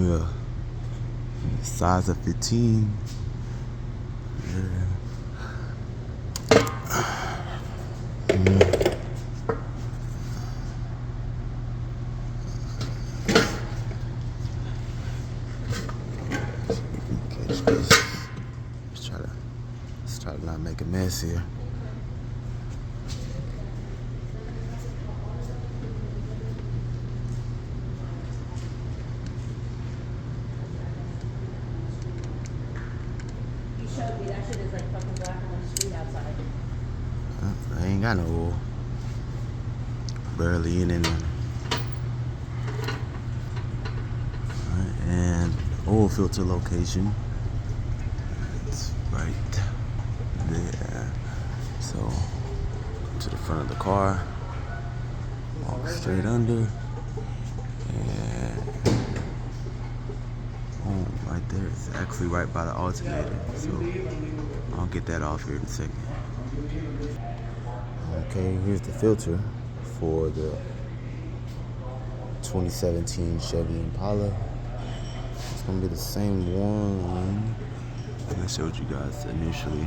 me a size of 15. Yeah. Catch this. Let's try to not make a mess here. You showed me that shit is like fucking black on the street outside. I ain't got no oil. Barely in it. Alright, and oil filter location. It's right there. So to the front of the car. Walk straight under. And boom, right there. It's actually right by the alternator. So I'll get that off here in a second. Okay, here's the filter for the 2017 Chevy Impala. It's gonna be the same one that I showed you guys initially,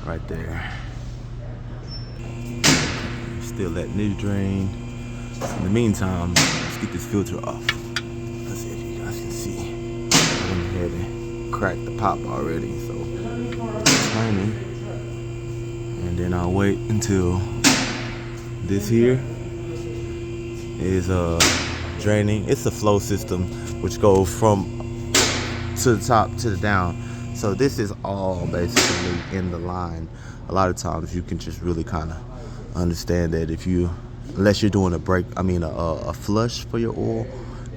right there. Still letting it drain. In the meantime, let's get this filter off. Let's see if you guys can see. I went ahead and cracked the pop already, so it's timing. And then I'll wait until this here is draining. It's a flow system which goes from to the top to the down. So this is all basically in the line. A lot of times you can just really kind of understand that unless you're doing a flush for your oil,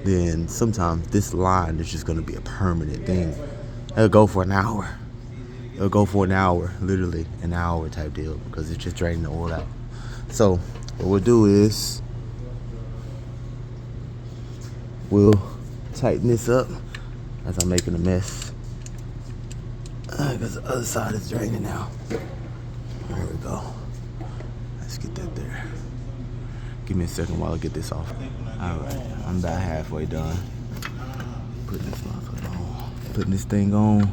then sometimes this line is just going to be a permanent thing. It'll go for an hour. It'll go for an hour, literally an hour type deal, because it's just draining the oil out. So what we'll do is we'll tighten this up as I'm making a mess, because the other side is draining now. There we go. Let's get that there. Give me a second while I get this off. All right, I'm about halfway done. Putting this motherfucker on. Putting this thing on.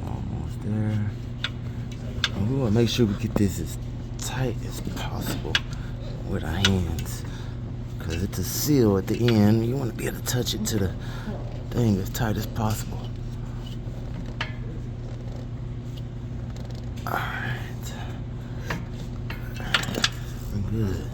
Almost there. And we want to make sure we get this as tight as possible with our hands, because it's a seal at the end. You want to be able to touch it to the thing as tight as possible. All right. Good.